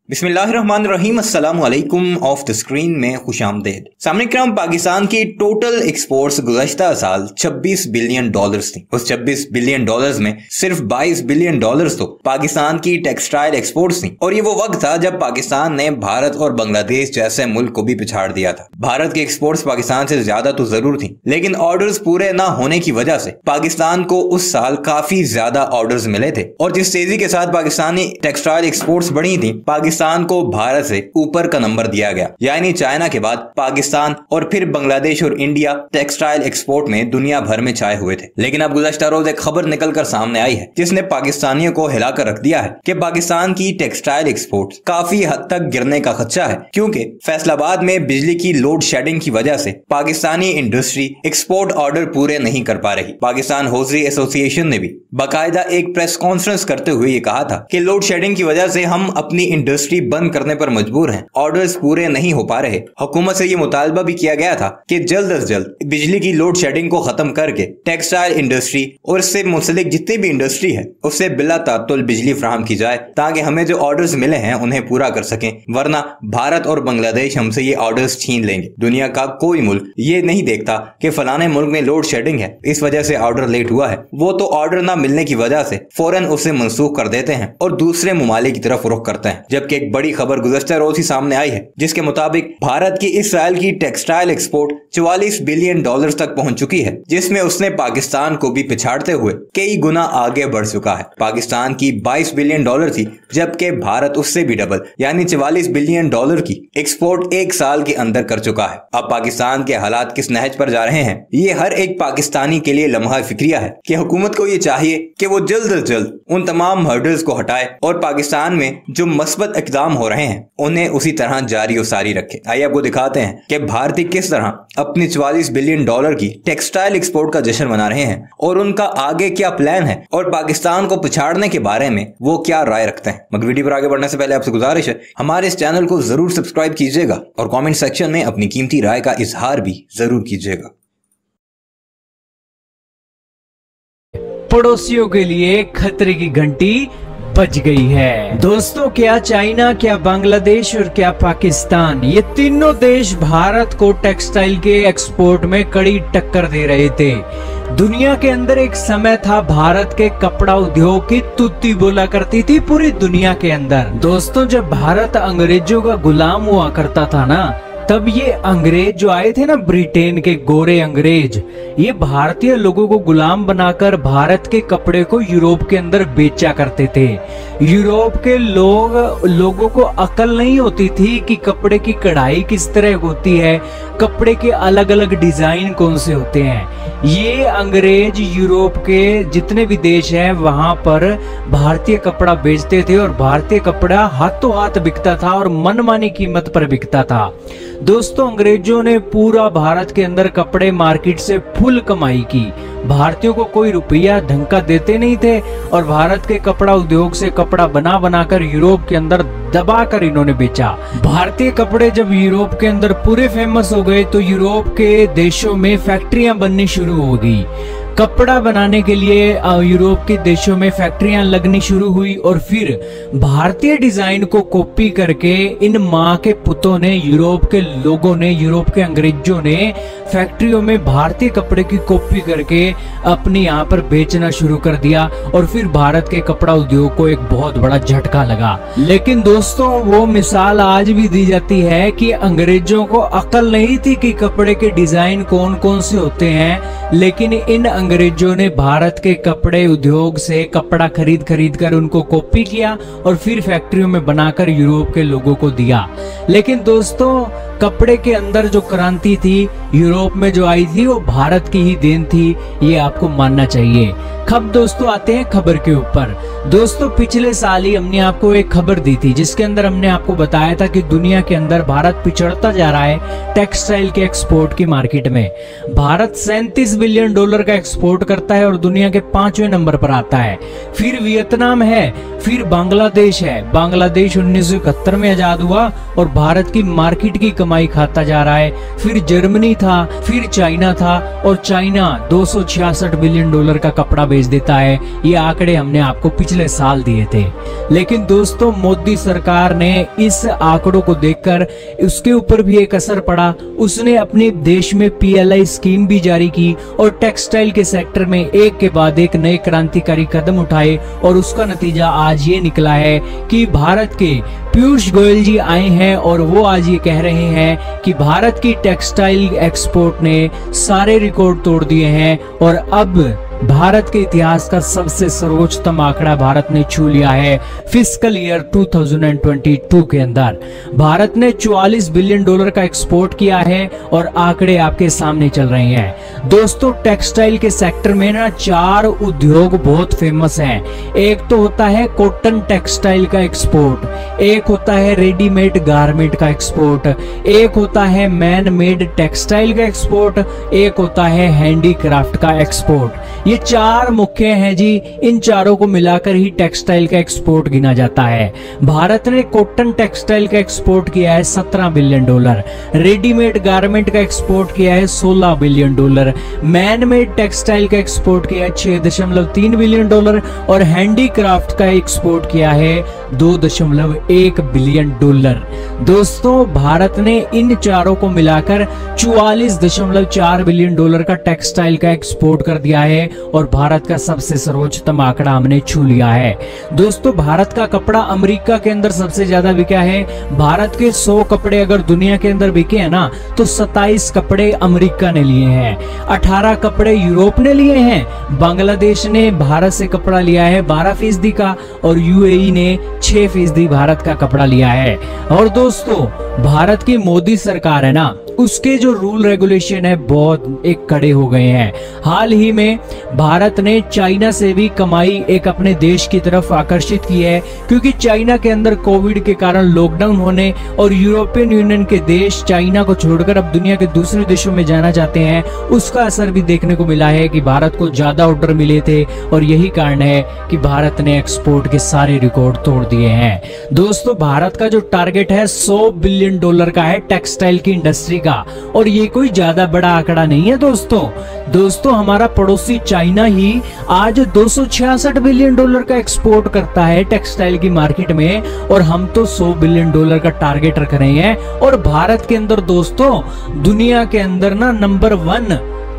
बिस्मिल्लाहिर्रहमानिर्रहीम अस्सलाम वालेकुम। ऑफ द स्क्रीन में खुशामदीद। सामने क्रम पाकिस्तान की टोटल एक्सपोर्ट्स गुज़श्ता साल 26 बिलियन डॉलर्स थी। उस 26 बिलियन डॉलर्स में सिर्फ 22 बिलियन डॉलर्स तो पाकिस्तान की टेक्सटाइल एक्सपोर्ट्स थी। और ये वो वक्त था जब पाकिस्तान ने भारत और बांग्लादेश जैसे मुल्क को भी पिछाड़ दिया था। भारत के एक्सपोर्ट्स पाकिस्तान से ज्यादा तो जरूर थी, लेकिन ऑर्डर्स पूरे न होने की वजह से पाकिस्तान को उस साल काफी ज्यादा ऑर्डर्स मिले थे। और जिस तेजी के साथ पाकिस्तानी टेक्सटाइल एक्सपोर्ट्स बढ़ी थी, पाकिस्तान को भारत से ऊपर का नंबर दिया गया। यानी चाइना के बाद पाकिस्तान और फिर बांग्लादेश और इंडिया टेक्सटाइल एक्सपोर्ट में दुनिया भर में छाए हुए थे। लेकिन अब गुज़श्ता रोज एक खबर निकलकर सामने आई है जिसने पाकिस्तानियों को हिलाकर रख दिया है कि पाकिस्तान की टेक्सटाइल एक्सपोर्ट काफी हद तक गिरने का खदशा है, क्योंकि फैसलाबाद में बिजली की लोड शेडिंग की वजह से पाकिस्तानी इंडस्ट्री एक्सपोर्ट ऑर्डर पूरे नहीं कर पा रही। पाकिस्तान हौजरी एसोसिएशन ने भी बाकायदा एक प्रेस कॉन्फ्रेंस करते हुए ये कहा था कि लोड शेडिंग की वजह से हम अपनी इंडस्ट्री बंद करने पर मजबूर हैं, ऑर्डर्स पूरे नहीं हो पा रहे। हुकूमत से ये मुतालबा भी किया गया था कि जल्द अज जल्द बिजली की लोड शेडिंग को खत्म करके टेक्सटाइल इंडस्ट्री और इससे मुंसलिक जितनी भी इंडस्ट्री है उससे बिला तातुल बिजली फराहम की जाए, ताकि हमें जो ऑर्डर्स मिले हैं उन्हें पूरा कर सकें। वरना भारत और बांग्लादेश हमसे ये ऑर्डर्स छीन लेंगे। दुनिया का कोई मुल्क ये नहीं देखता कि फलाने मुल्क में लोड शेडिंग है, इस वजह से ऑर्डर लेट हुआ है। वो तो ऑर्डर ना मिलने की वजह से फौरन उसे मनसूख कर देते हैं और दूसरे ममालिक की तरफ रुख करते हैं। जबकि एक बड़ी खबर गुज़श्ता रोज ही सामने आई है जिसके मुताबिक भारत की इस्राइल की टेक्सटाइल एक्सपोर्ट 44 बिलियन डॉलर तक पहुंच चुकी है, जिसमें उसने पाकिस्तान को भी पिछाड़ते हुए कई गुना आगे बढ़ चुका है। पाकिस्तान की 22 बिलियन डॉलर थी, जबकि भारत उससे भी डबल यानी 44 बिलियन डॉलर की एक्सपोर्ट एक साल के अंदर कर चुका है। अब पाकिस्तान के हालात किस नहज पर जा रहे हैं, ये हर एक पाकिस्तानी के लिए लम्हा फिक्रिया है कि हुकूमत को ये चाहिए कि वो जल्द अज जल्द उन तमाम हर्डल्स को हटाए और पाकिस्तान में जो मस्बत इक़दाम हो रहे हैं उन्हें उसी तरह जारी और सारी रखे। आइए आपको दिखाते हैं कि भारतीय किस तरह अपनी 44 बिलियन डॉलर की टेक्सटाइल एक्सपोर्ट का जश्न मना रहे हैं और उनका आगे क्या प्लान है और पाकिस्तान को पिछाड़ने के बारे में वो क्या राय रखते हैं। मगर वीडियो पर आगे बढ़ने से पहले आपसे गुजारिश है, हमारे इस चैनल को जरूर सब्सक्राइब कीजिएगा और कमेंट सेक्शन में अपनी कीमती राय का इजहार भी जरूर कीजिएगा। पड़ोसियों के लिए खतरे की घंटी बज गई है। दोस्तों, क्या चाइना, क्या बांग्लादेश और क्या पाकिस्तान, ये तीनों देश भारत को टेक्सटाइल के एक्सपोर्ट में कड़ी टक्कर दे रहे थे। दुनिया के अंदर एक समय था भारत के कपड़ा उद्योग की तुत्ती बोला करती थी पूरी दुनिया के अंदर। दोस्तों, जब भारत अंग्रेजों का गुलाम हुआ करता था ना, तब ये अंग्रेज जो आए थे ना, ब्रिटेन के गोरे अंग्रेज, ये भारतीय लोगों को गुलाम बनाकर भारत के कपड़े को यूरोप के अंदर बेचा करते थे। यूरोप के लोगों को अकल नहीं होती थी कि कपड़े की कढ़ाई किस तरह होती है, कपड़े के अलग अलग डिजाइन कौन से होते हैं। ये अंग्रेज यूरोप के जितने भी देश हैं वहां पर भारतीय कपड़ा बेचते थे और भारतीय कपड़ा हाथों हाथ बिकता था और मनमानी कीमत पर बिकता था। दोस्तों, अंग्रेजों ने पूरा भारत के अंदर कपड़े मार्केट से फुल कमाई की। भारतीयों को कोई रुपया ढंग का देते नहीं थे और भारत के कपड़ा उद्योग से कपड़ा बना बनाकर यूरोप के अंदर दबाकर इन्होंने बेचा। भारतीय कपड़े जब यूरोप के अंदर पूरे फेमस हो गए तो यूरोप के देशों में फैक्ट्रियां बननी शुरू हो गई। कपड़ा बनाने के लिए यूरोप के देशों में फैक्ट्रियां लगनी शुरू हुई और फिर भारतीय डिजाइन को कॉपी करके इन माँ के पुतों ने, यूरोप के लोगों ने, यूरोप के अंग्रेजों ने फैक्ट्रियों में भारतीय कपड़े की कॉपी करके अपने यहाँ पर बेचना शुरू कर दिया और फिर भारत के कपड़ा उद्योग को एक बहुत बड़ा झटका लगा। लेकिन दोस्तों, वो मिसाल आज भी दी जाती है कि अंग्रेजों को अकल नहीं थी कि कपड़े के डिजाइन कौन कौन से होते हैं, लेकिन इन अंग्रेजों ने भारत के कपड़े उद्योग से कपड़ा खरीद कर उनको कॉपी किया और फिर फैक्ट्रियों में बनाकर यूरोप के लोगों को दिया। लेकिन दोस्तों, कपड़े के अंदर जो क्रांति थी यूरोप में जो आई थी वो भारत की ही देन थी, ये आपको मानना चाहिए। खब दोस्तों, आते हैं खबर के ऊपर। दोस्तों, पिछले साल ही हमने आपको एक खबर दी थी जिसके अंदर हमने आपको बताया था कि दुनिया के अंदर भारत पिछड़ता जा रहा है टेक्सटाइल के एक्सपोर्ट की मार्केट में। भारत 37 बिलियन डॉलर का एक्सपोर्ट करता है और दुनिया के 5वें नंबर पर आता है। फिर वियतनाम है, फिर बांग्लादेश है। बांग्लादेश 1971 में आजाद हुआ और भारत की मार्केट की कमाई खाता जा रहा है, फिर जर्मनी था, फिर चाइना था, और चाइना 266 बिलियन डॉलर का कपड़ा बेच देता है। ये आंकड़े हमने आपको पिछले साल दिए थे। लेकिन दोस्तों मोदी सरकार ने इस आंकड़ों को देखकर उसके ऊपर भी एक असर पड़ा। उसने अपने देश में PLI स्कीम भी जारी की और टेक्सटाइल के सेक्टर में एक के बाद एक नए क्रांतिकारी कदम उठाए, और उसका नतीजा आज ये निकला है कि भारत के पीयूष गोयल जी आए हैं और वो आज ये कह रहे हैं कि भारत की टेक्सटाइल एक्सपोर्ट ने सारे रिकॉर्ड तोड़ दिए हैं, और अब भारत के इतिहास का सबसे सर्वोच्चतम आंकड़ा भारत ने छू लिया है। फिस्कल ईयर 2022 के अंदर भारत ने 44 बिलियन डॉलर का एक्सपोर्ट किया है, और आंकड़े आपके सामने चल रहे हैं। दोस्तों टेक्सटाइल के सेक्टर में ना 4 उद्योग बहुत फेमस हैं। एक तो होता है कॉटन टेक्सटाइल का एक्सपोर्ट, एक होता है रेडीमेड गारमेंट का एक्सपोर्ट, एक होता है मैन मेड टेक्सटाइल का एक्सपोर्ट, एक होता है हैंडीक्राफ्ट का एक्सपोर्ट। ये 4 मुख्य हैं जी। इन चारों को मिलाकर ही टेक्सटाइल का एक्सपोर्ट गिना जाता है। भारत ने कॉटन टेक्सटाइल का एक्सपोर्ट किया है 17 बिलियन डॉलर, रेडीमेड गारमेंट का एक्सपोर्ट किया है 16 billion dollar, man made textile का एक्सपोर्ट किया है 6.3 बिलियन डॉलर, और हैंडीक्राफ्ट का एक्सपोर्ट किया है 2.1 बिलियन डॉलर। दोस्तों भारत ने इन चारों को मिलाकर 44.4 बिलियन डॉलर का टेक्सटाइल का एक्सपोर्ट कर दिया है, और भारत का सबसे सर्वोच्चतम आंकड़ा हमने छू लिया है। दोस्तों भारत का कपड़ा अमेरिका के अंदर सबसे ज्यादा बिका है। भारत के 100 कपड़े अगर दुनिया के अंदर बिके हैं ना, तो 27 कपड़े अमेरिका ने लिए हैं, 18 कपड़े यूरोप ने लिए हैं, बांग्लादेश ने भारत से कपड़ा लिया है 12% का, और UAE ने 6% भारत का कपड़ा लिया है। और दोस्तों भारत की मोदी सरकार है ना, उसके जो रूल रेगुलेशन है बहुत एक कड़े हो गए हैं। हाल ही में भारत ने चाइना से भी कमाई एक अपने देश की तरफ आकर्षित की है, क्योंकि चाइना के अंदर कोविड के कारण लॉकडाउन होने और यूरोपियन यूनियन के देश चाइना को छोड़कर अब दुनिया के दूसरे देशों में जाना चाहते हैं। उसका असर भी देखने को मिला है कि भारत को ज्यादा ऑर्डर मिले थे, और यही कारण है कि भारत ने एक्सपोर्ट के सारे रिकॉर्ड तोड़ दिए हैं। दोस्तों भारत का जो टारगेट है 100 बिलियन डॉलर का है टेक्सटाइल की इंडस्ट्री, और ये कोई ज्यादा बड़ा आंकड़ा नहीं है। दोस्तों हमारा पड़ोसी चाइना ही आज 266 बिलियन डॉलर का एक्सपोर्ट करता है टेक्सटाइल की मार्केट में, और हम तो 100 बिलियन डॉलर का टारगेट रख रहे हैं। और भारत के अंदर दोस्तों दुनिया के अंदर ना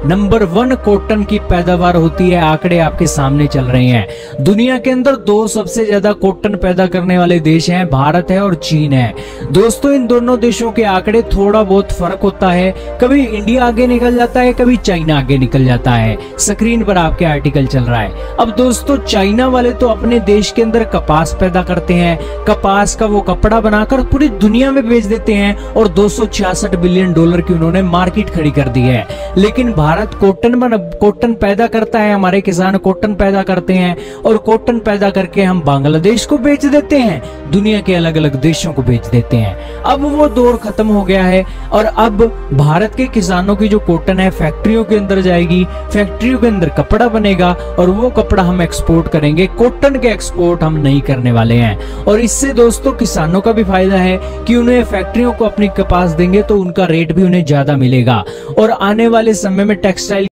नंबर 1 कॉटन की पैदावार होती है। आंकड़े आपके सामने चल रहे हैं। दुनिया के अंदर 2 सबसे ज्यादा कॉटन पैदा करने वाले देश हैं, भारत है और चीन है। दोस्तों इन दोनों देशों के आंकड़े थोड़ा बहुत फर्क होता है, कभी इंडिया आगे निकल जाता है, कभी चाइना आगे निकल जाता है। स्क्रीन पर आपके आर्टिकल चल रहा है। अब दोस्तों चाइना वाले तो अपने देश के अंदर कपास पैदा करते हैं, कपास का वो कपड़ा बनाकर पूरी दुनिया में बेच देते हैं, और 266 बिलियन डॉलर की उन्होंने मार्केट खड़ी कर दी है। लेकिन भारत कॉटन पैदा करता है, हमारे किसान कॉटन पैदा करते हैं, और कॉटन पैदा करके हम बांग्लादेश को बेच देते हैं, दुनिया के अलग अलग देशों को बेच देते हैं। अब वो दौर खत्म हो गया है, और अब भारत के किसानों की जो कॉटन है फैक्ट्रियों के अंदर जाएगी, फैक्ट्रियों के अंदर कपड़ा बनेगा, और वो कपड़ा हम एक्सपोर्ट करेंगे। कॉटन के एक्सपोर्ट हम नहीं करने वाले हैं। और इससे दोस्तों किसानों का भी फायदा है कि उन्हें फैक्ट्रियों को अपनी कपास देंगे तो उनका रेट भी उन्हें ज्यादा मिलेगा, और आने वाले समय में टेक्सटाइल